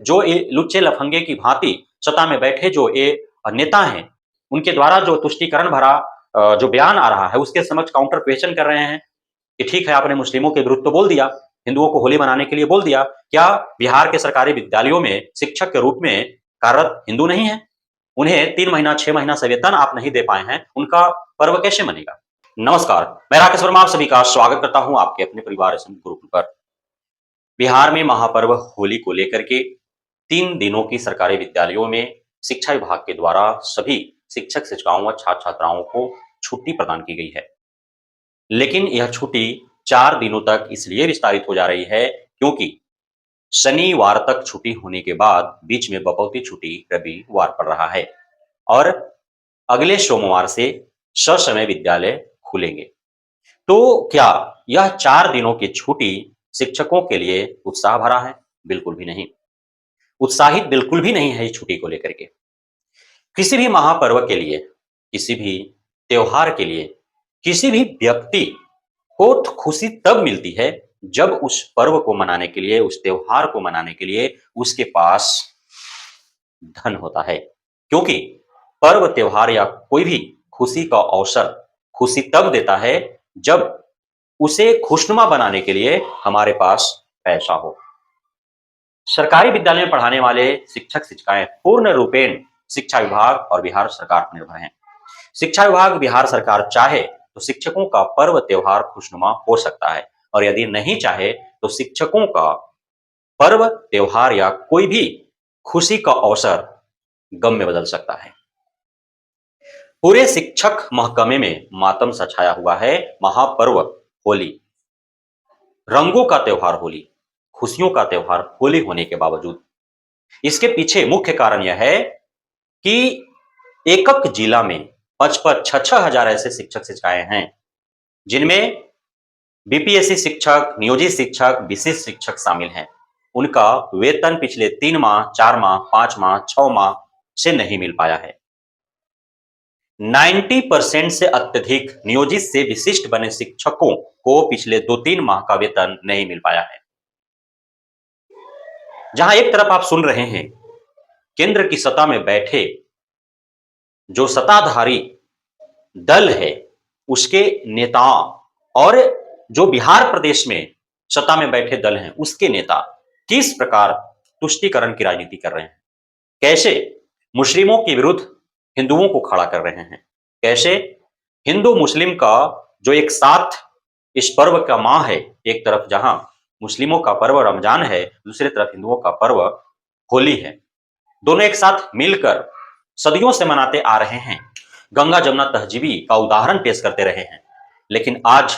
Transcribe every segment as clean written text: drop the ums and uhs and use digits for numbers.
जो ये लुच्चे लफंगे की भांति सत्ता में बैठे जो ये नेता हैं, उनके द्वारा जो तुष्टीकरण भरा जो बयान आ रहा है, उसके समक्ष काउंटर क्वेश्चन कर रहे हैं कि ठीक है, आपने मुस्लिमों के विरुद्ध तो बोल दिया, हिंदुओं को होली मनाने के लिए बोल दिया, क्या बिहार के सरकारी विद्यालयों में शिक्षक के रूप में कार्यरत हिंदू नहीं है? उन्हें 3 महीना, 6 महीना से वेतन आप नहीं दे पाए हैं, उनका पर्व कैसे मनेगा? नमस्कार, मैं राकेश वर्मा आप सभी का स्वागत करता हूं आपके अपने परिवार ग्रुप पर। बिहार में महापर्व होली को लेकर के 3 दिनों की सरकारी विद्यालयों में शिक्षा विभाग के द्वारा सभी शिक्षक शिक्षिकाओं व छात्र छात्राओं को छुट्टी प्रदान की गई है। लेकिन यह छुट्टी 4 दिनों तक इसलिए विस्तारित हो जा रही है क्योंकि शनिवार तक छुट्टी होने के बाद बीच में बपौती छुट्टी रविवार पड़ रहा है और अगले सोमवार से ससमय विद्यालय खुलेंगे। तो क्या यह 4 दिनों की छुट्टी शिक्षकों के लिए उत्साह भरा है? बिल्कुल भी नहीं। उत्साहित बिल्कुल भी नहीं है इस छुट्टी को लेकर के। किसी भी महापर्व के लिए, किसी भी त्योहार के लिए, किसी भी व्यक्ति को खुशी तब मिलती है जब उस पर्व को मनाने के लिए, उस त्योहार को मनाने के लिए उसके पास धन होता है। क्योंकि पर्व त्योहार या कोई भी खुशी का अवसर खुशी तब देता है जब उसे खुशनुमा बनाने के लिए हमारे पास पैसा हो। सरकारी विद्यालय में पढ़ाने वाले शिक्षक शिक्षिकाएं पूर्ण रूपेण शिक्षा विभाग और बिहार सरकार पर निर्भर हैं। शिक्षा विभाग बिहार सरकार चाहे तो शिक्षकों का पर्व त्योहार खुशनुमा हो सकता है और यदि नहीं चाहे तो शिक्षकों का पर्व त्योहार या कोई भी खुशी का अवसर गम में बदल सकता है। पूरे शिक्षक महकमे में मातम सा छाया हुआ है। महापर्व होली, रंगों का त्योहार होली, खुशियों का त्योहार होली होने के बावजूद इसके पीछे मुख्य कारण यह है कि एकक जिला में 5-6 हजार ऐसे शिक्षक शिक्षिकाएं हैं जिनमें बीपीएससी शिक्षक, नियोजित शिक्षक, विशिष्ट शिक्षक शामिल हैं। उनका वेतन पिछले 3 माह, 4 माह, 5 माह, 6 माह से नहीं मिल पाया है। 90% से अत्यधिक नियोजित से विशिष्ट बने शिक्षकों को पिछले 2-3 माह का वेतन नहीं मिल पाया है। जहां एक तरफ आप सुन रहे हैं केंद्र की सत्ता में बैठे जो सत्ताधारी दल है उसके नेता और जो बिहार प्रदेश में सत्ता में बैठे दल हैं उसके नेता किस प्रकार तुष्टीकरण की राजनीति कर रहे हैं, कैसे मुस्लिमों के विरुद्ध हिंदुओं को खड़ा कर रहे हैं, कैसे हिंदू मुस्लिम का जो एक साथ इस पर्व का माह है, एक तरफ जहां मुस्लिमों का पर्व रमजान है, दूसरी तरफ हिंदुओं का पर्व होली है, दोनों एक साथ मिलकर सदियों से मनाते आ रहे हैं, गंगा जमुना तहजीबी का उदाहरण पेश करते रहे हैं। लेकिन आज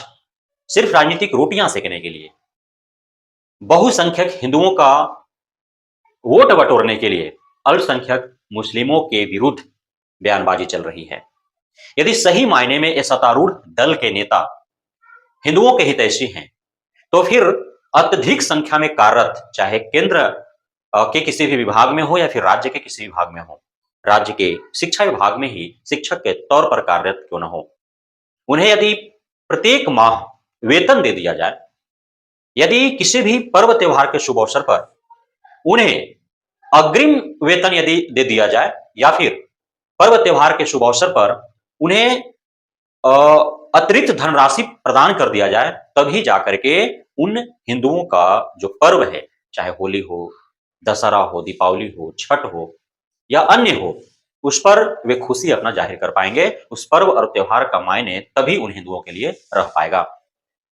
सिर्फ राजनीतिक रोटियां सेकने के लिए, बहुसंख्यक हिंदुओं का वोट बटोरने के लिए अल्पसंख्यक मुस्लिमों के विरुद्ध बयानबाजी चल रही है। यदि सही मायने में ये सत्तारूढ़ दल के नेता हिंदुओं के हितैषी हैं तो फिर अत्यधिक संख्या में कार्यरत, चाहे केंद्र के किसी भी विभाग में हो या फिर राज्य के किसी विभाग में हो, राज्य के शिक्षा विभाग में ही शिक्षक के तौर पर कार्यरत क्यों न हो, उन्हें यदि प्रत्येक माह वेतन दे दिया जाए, यदि किसी भी पर्व त्योहार के शुभ अवसर पर उन्हें अग्रिम वेतन यदि दे दिया जाए या फिर पर्व त्योहार के शुभ अवसर पर उन्हें अतिरिक्त धनराशि प्रदान कर दिया जाए, तभी जाकर के उन हिंदुओं का जो पर्व है, चाहे होली हो, दशहरा हो, दीपावली हो, छठ हो या अन्य हो, उस पर वे खुशी अपना जाहिर कर पाएंगे। उस पर्व और त्योहार का मायने तभी उन हिंदुओं के लिए रह पाएगा।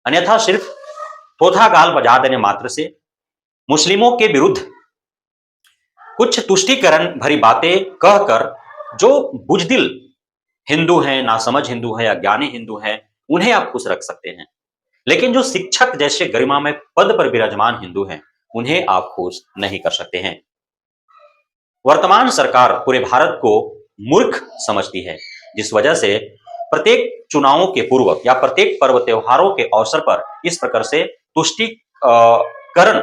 अन्यथा सिर्फ थोथा गाल बजा देने मात्र से मुस्लिमों के विरुद्ध कुछ तुष्टीकरण भरी बातें कहकर जो बुजदिल हिंदू हैं, नासमझ हिंदू हैं, अज्ञानी हिंदू हैं, उन्हें आप खुश रख सकते हैं, लेकिन जो शिक्षक जैसे गरिमा में पद पर विराजमान हिंदू हैं उन्हें आप खुश नहीं कर सकते हैं। वर्तमान सरकार पूरे भारत को मूर्ख समझती है, जिस वजह से प्रत्येक चुनावों के पूर्व या प्रत्येक पर्व त्योहारों के अवसर पर इस प्रकार से तुष्टीकरण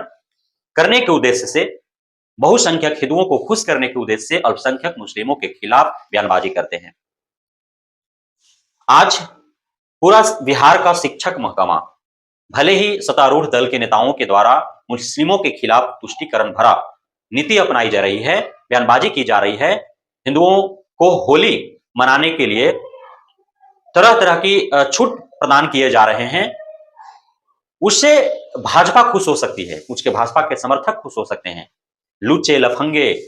करने के उद्देश्य से, बहुसंख्यक हिंदुओं को खुश करने के उद्देश्य से अल्पसंख्यक मुस्लिमों के खिलाफ बयानबाजी करते हैं। आज पूरा बिहार का शिक्षक महकमा भले ही सत्तारूढ़ दल के नेताओं के द्वारा मुस्लिमों के खिलाफ तुष्टीकरण भरा नीति अपनाई जा रही है, बयानबाजी की जा रही है, हिंदुओं को होली मनाने के लिए तरह-तरह की छूट प्रदान किए जा रहे हैं, उससे भाजपा खुश हो सकती है, उसके भाजपा के समर्थक खुश हो सकते हैं। लुच्चे, लफंगे,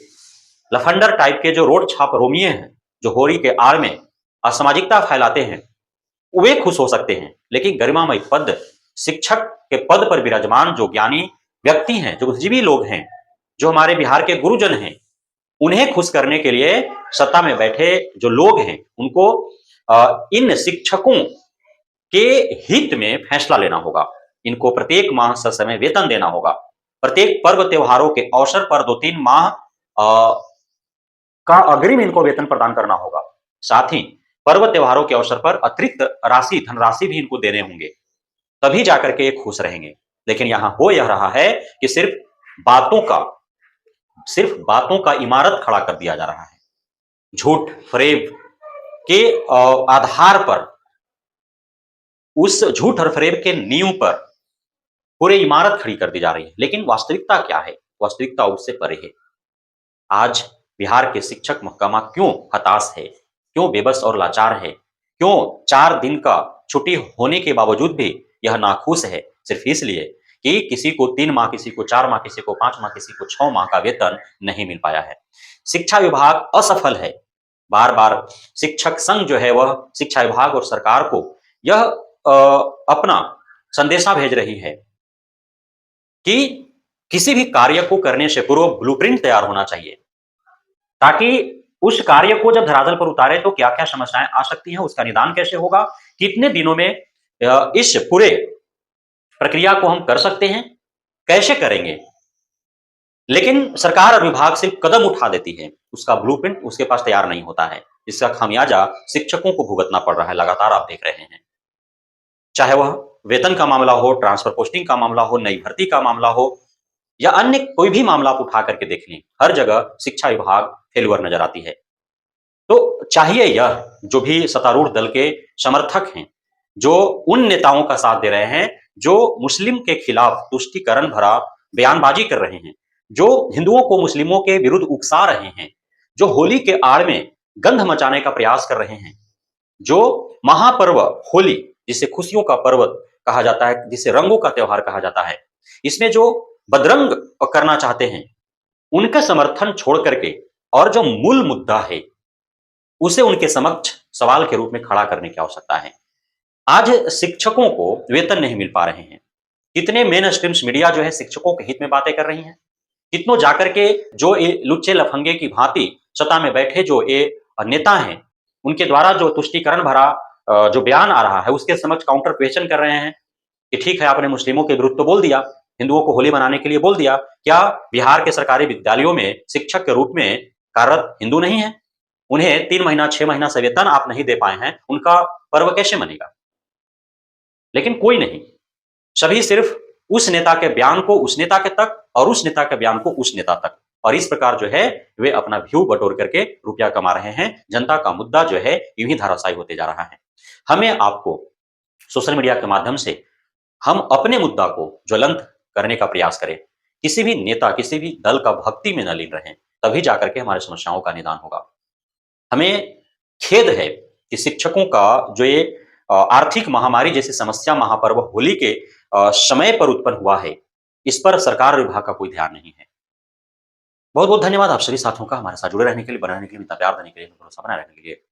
लफंडर टाइप के जो रोड छाप रोमिये हैं, जो होली के आड़ में असामाजिकता फैलाते हैं, वे खुश हो सकते हैं। लेकिन गरिमामय पद, शिक्षक के पद पर विराजमान जो ज्ञानी व्यक्ति हैं, जो बुद्धिजीवी लोग हैं, जो हमारे बिहार के गुरुजन हैं, उन्हें खुश करने के लिए सत्ता में बैठे जो लोग हैं, उनको इन शिक्षकों के हित में फैसला लेना होगा। इनको प्रत्येक माह ससमय वेतन देना होगा। प्रत्येक पर्व त्योहारों के अवसर पर 2-3 माह का अग्रिम इनको वेतन प्रदान करना होगा। साथ ही पर्व त्योहारों के अवसर पर अतिरिक्त राशि, धनराशि भी इनको देने होंगे। तभी जाकर के ये खुश रहेंगे। लेकिन यहां हो यह रहा है कि सिर्फ बातों का इमारत खड़ा कर दिया जा रहा है। झूठ, फरेब के आधार पर, उस झूठ और फरेब के नींव पर पूरी इमारत खड़ी कर दी जा रही है। लेकिन वास्तविकता क्या है? वास्तविकता उससे परे है। आज बिहार के शिक्षक महकमा क्यों हताश है? क्यों बेबस और लाचार है? क्यों 4 दिन का छुट्टी होने के बावजूद भी यह नाखुश है? सिर्फ इसलिए कि किसी को 3 माह, किसी को 4 माह, किसी को 5 माह, किसी को 6 माह का वेतन नहीं मिल पाया है। शिक्षा विभाग असफल है। बार-बार शिक्षक संघ जो है वह शिक्षा विभाग और सरकार को यह अपना संदेशा भेज रही है कि किसी भी कार्य को करने से पूर्व ब्लूप्रिंट तैयार होना चाहिए, ताकि उस कार्य को जब धरातल पर उतारे तो क्या-क्या समस्याएं आ सकती हैं, उसका निदान कैसे होगा, कितने दिनों में इस पूरे प्रक्रिया को हम कर सकते हैं, कैसे करेंगे। लेकिन सरकार और विभाग सिर्फ कदम उठा देती है, उसका ब्लूप्रिंट उसके पास तैयार नहीं होता है। इसका खामियाजा शिक्षकों को भुगतना पड़ रहा है, लगातार आप देख रहे हैं। चाहे वह वेतन का मामला हो, ट्रांसफर पोस्टिंग का मामला हो, नई भर्ती का मामला हो, या अन्य कोई भी मामला आप उठा करके देख लें, हर जगह शिक्षा विभाग फेल्युअर नजर आती है। तो चाहिए यह, जो भी सत्तारूढ़ दल के समर्थक हैं, जो उन नेताओं का साथ दे रहे हैं, जो मुस्लिम के खिलाफ तुष्टीकरण भरा बयानबाजी कर रहे हैं, जो हिंदुओं को मुस्लिमों के विरुद्ध उकसा रहे हैं, जो होली के आड़ में गंध मचाने का प्रयास कर रहे हैं, जो महापर्व होली, जिसे खुशियों का पर्व कहा जाता है, जिसे रंगों का त्योहार कहा जाता है, इसमें जो बदरंग करना चाहते हैं, उनका समर्थन छोड़ करके और जो मूल मुद्दा है, उसे उनके समक्ष सवाल के रूप में खड़ा करने की आवश्यकता है। आज शिक्षकों को वेतन नहीं मिल पा रहे हैं। कितने मेन स्ट्रीम्स मीडिया जो है शिक्षकों के हित में बातें कर रही हैं। कितनों जाकर के जो ये लुच्चे लफंगे की भांति सत्ता में बैठे जो ये नेता हैं, उनके द्वारा जो तुष्टीकरण भरा जो बयान आ रहा है, उसके समक्ष काउंटर क्वेश्चन कर रहे हैं कि ठीक है, आपने मुस्लिमों के विरुद्ध तो बोल दिया, हिंदुओं को होली मनाने के लिए बोल दिया, क्या बिहार के सरकारी विद्यालयों में शिक्षक के रूप में कार्यरत हिंदू नहीं है? उन्हें 3 महीना, 6 महीना से वेतन आप नहीं दे पाए हैं, उनका पर्व कैसे मनेगा? लेकिन कोई नहीं, सभी सिर्फ उस नेता के बयान को उस नेता के तक और उस नेता के बयान को उस नेता तक, और इस प्रकार जो है वे अपना व्यू बटोर करके रुपया कमा रहे हैं। जनता का मुद्दा जो है यूं ही धराशायी होते जा रहा है। हमें आपको सोशल मीडिया के माध्यम से हम अपने मुद्दा को ज्वलंत करने का प्रयास करें। किसी भी नेता, किसी भी दल का भक्ति में न लीन रहें, तभी जाकर के हमारी समस्याओं का निदान होगा। हमें खेद है कि शिक्षकों का जो ये आर्थिक महामारी जैसी समस्या महापर्व होली के समय पर उत्पन्न हुआ है, इस पर सरकार और विभाग का कोई ध्यान नहीं है। बहुत बहुत धन्यवाद आप सभी साथियों का हमारे साथ जुड़े रहने के लिए, बने रहने के लिए, इतना प्यार देने के लिए, भरोसा बनाए रहने के लिए।